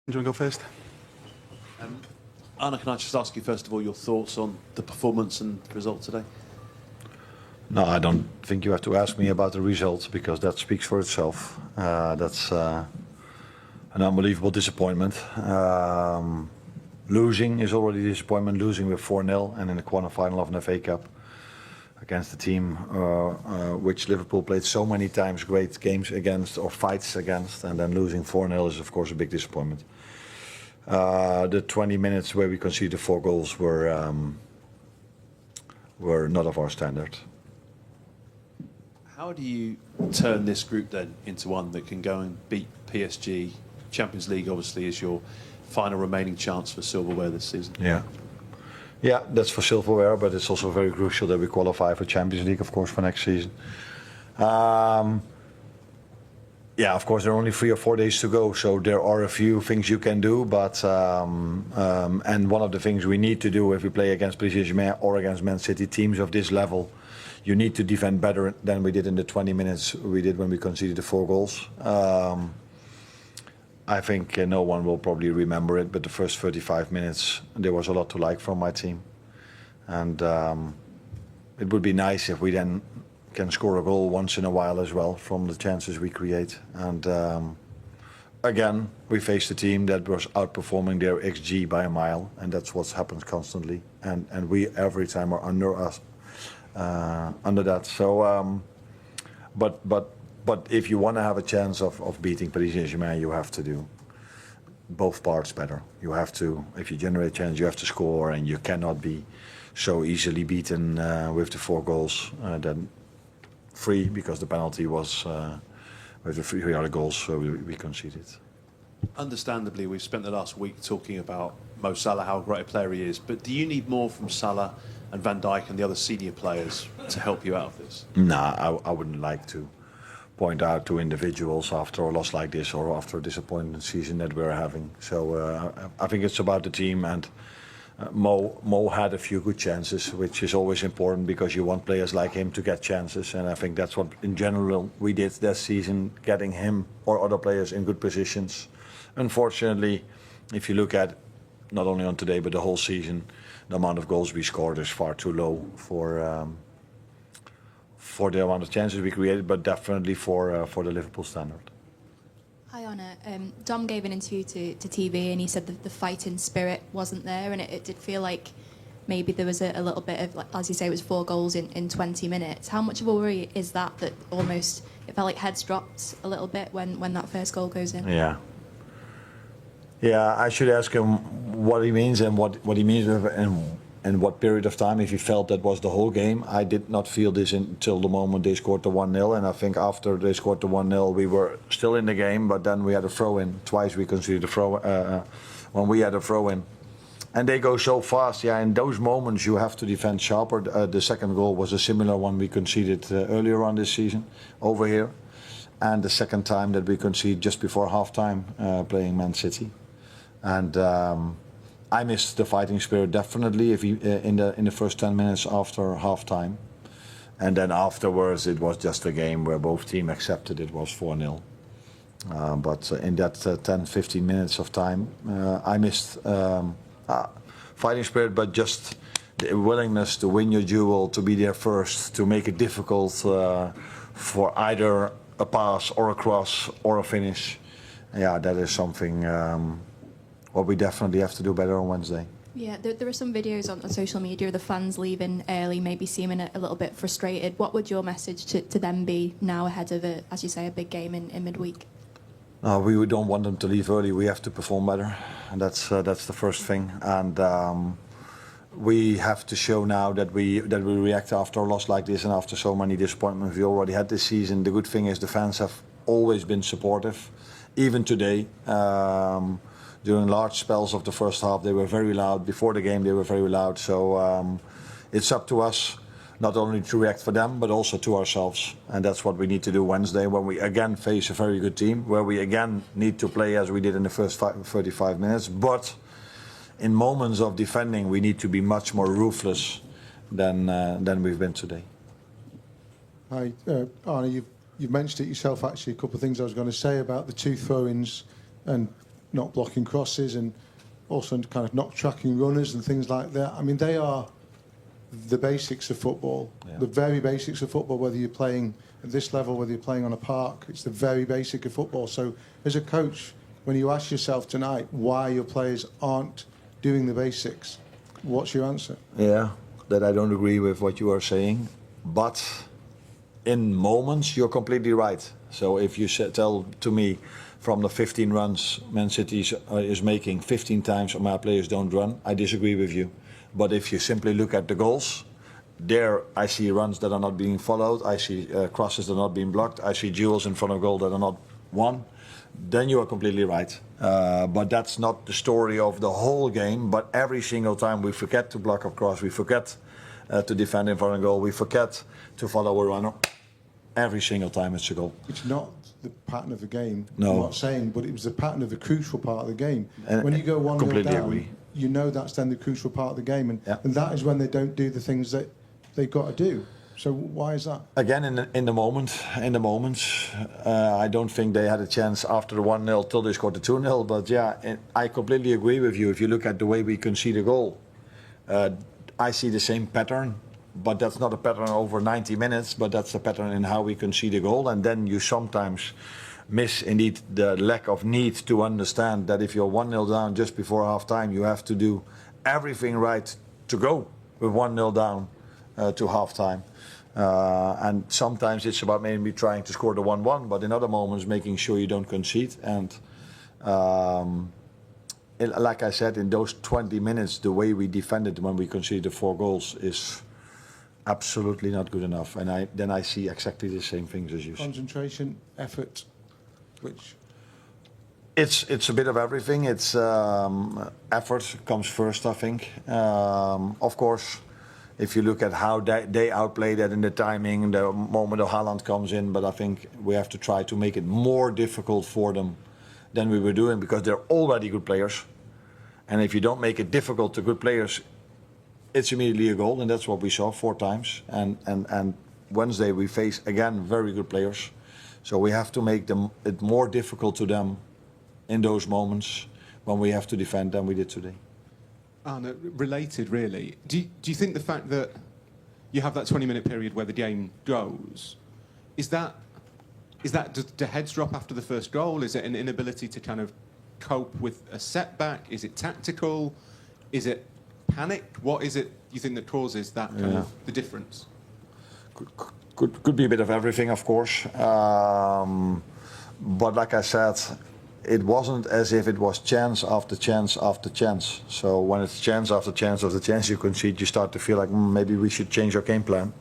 Do you want to go first? Anna, can I just ask you first of all your thoughts on the performance and result today? No, I don't think you have to ask me about the results because that speaks for itself. That's an unbelievable disappointment. Losing is already a disappointment, losing with 4-0 and in the quarterfinal of an FA Cup against the team which Liverpool played so many times great games against or fights against, and then losing 4-0 is of course a big disappointment. The 20 minutes where we conceded 4 goals were not of our standard. How do you turn this group then into one that can go and beat PSG? Champions League obviously is your final remaining chance for silverware this season. Yeah, that's for silverware, but it's also very crucial that we qualify for Champions League, of course, for next season. Yeah, of course, there are only 3 or 4 days to go, so there are a few things you can do, but and one of the things we need to do if we play against Paris Saint-Germain or against Man City, teams of this level, you need to defend better than we did in the 20 minutes we did when we conceded the 4 goals. I think no one will probably remember it, but the first 35 minutes, there was a lot to like from my team. And it would be nice if we then can score a goal once in a while as well from the chances we create. And again, we faced a team that was outperforming their XG by a mile, and that's what happens constantly. And we every time are under that. So, but if you want to have a chance of beating Paris Saint-Germain, you have to do both parts better. You have to, if you generate a chance, you have to score, and you cannot be so easily beaten with the 4 goals. Then 3, because the penalty was with the 3 other goals, so we conceded. Understandably, we've spent the last week talking about Mo Salah, how great a player he is, but do you need more from Salah and Van Dijk and the other senior players to help you out of this? Nah, I wouldn't like to point out to individuals after a loss like this or after a disappointing season that we're having. So I think it's about the team, and Mo had a few good chances, which is always important because you want players like him to get chances, and I think that's what in general we did this season, getting him or other players in good positions. Unfortunately, if you look at not only on today but the whole season, the amount of goals we scored is far too low for the amount of chances we created, but definitely for the Liverpool standard. Hi Anna, Dom gave an interview to TV and he said that the fighting spirit wasn't there, and it did feel like maybe there was a little bit of, like, as you say, it was 4 goals in 20 minutes. How much of a worry is that almost it felt like heads dropped a little bit when that first goal goes in? Yeah, I should ask him what he means and what he means with and what period of time, if he felt that was the whole game. I did not feel this until the moment they scored the 1-0, and I think after they scored the 1-0 we were still in the game, but then we had a throw-in. Twice we conceded a throw when we had a throw-in. And they go so fast, yeah, in those moments you have to defend sharper. The second goal was a similar one we conceded earlier on this season over here, and the second time that we conceded just before half-time playing Man City. And I missed the fighting spirit definitely in the first 10 minutes after half-time. And then afterwards it was just a game where both teams accepted it was 4-0. But in that 10-15 minutes of time, I missed fighting spirit, but just the willingness to win your duel, to be there first, to make it difficult for either a pass or a cross or a finish. Yeah, that is something what we definitely have to do better on Wednesday. Yeah, there are some videos on social media of the fans leaving early, maybe seeming a little bit frustrated. What would your message to them be now ahead of, as you say, a big game in midweek? We don't want them to leave early. We have to perform better, and that's the first thing. And we have to show now that we react after a loss like this and after so many disappointments we already had this season. The good thing is the fans have always been supportive, even today. During large spells of the first half, they were very loud. Before the game, they were very loud. So it's up to us not only to react for them, but also to ourselves. And that's what we need to do Wednesday when we again face a very good team, where we again need to play as we did in the first 35 minutes. But in moments of defending, we need to be much more ruthless than we've been today. Hi, Arne, you've mentioned it yourself, actually, a couple of things I was going to say about the 2 throw-ins and not blocking crosses, and also kind of not tracking runners and things like that. I mean, they are the basics of football, the very basics of football, whether you're playing at this level, whether you're playing on a park. It's the very basic of football. So as a coach, when you ask yourself tonight why your players aren't doing the basics, what's your answer? Yeah, that I don't agree with what you are saying, but in moments you're completely right. So if you tell to me from the 15 runs Man City is making 15 times my players don't run, I disagree with you. But if you simply look at the goals, there I see runs that are not being followed, I see crosses that are not being blocked, I see duels in front of goal that are not won, then you are completely right. But that's not the story of the whole game, but every single time we forget to block a cross, we forget to defend in front of goal, we forget to follow a runner. Every single time it's a goal. It's not the pattern of the game, No. I'm not saying, but it was the pattern of the crucial part of the game. And when you go 1-0 completely down, agree. you know that's then the crucial part of the game, and, Yeah. and that is when they don't do the things that they've got to do. So why is that? Again, in the moments, I don't think they had a chance after the 1-0 till they scored the 2-0. But yeah, I completely agree with you. If you look at the way we concede a goal, I see the same pattern. But that's not a pattern over 90 minutes, but that's a pattern in how we concede a goal. And then you sometimes miss indeed the lack of need to understand that if you're 1-0 down just before half time, you have to do everything right to go with 1-0 down to half time. And sometimes it's about maybe trying to score the 1-1, but in other moments making sure you don't concede. And like I said, in those 20 minutes, the way we defended when we conceded the 4 goals is absolutely not good enough. And then I see exactly the same things as you see. Concentration, effort, which... It's a bit of everything. It's effort comes first, I think. Of course, if you look at how they outplay that in the timing, the moment of Haaland comes in, but I think we have to try to make it more difficult for them than we were doing, because they're already good players. And if you don't make it difficult to good players, it's immediately a goal, and that's what we saw 4 times. And Wednesday we face again very good players, so we have to make it more difficult to them in those moments when we have to defend than we did today. Arne, related really, do you think the fact that you have that 20-minute period where the game goes, is that do heads drop after the first goal? Is it an inability to kind of cope with a setback? Is it tactical? Is it panic? What is it you think that causes that kind of the difference? Could be a bit of everything, of course. But like I said, it wasn't as if it was chance after chance after chance. So when it's chance after chance after chance you concede, you start to feel like maybe we should change our game plan.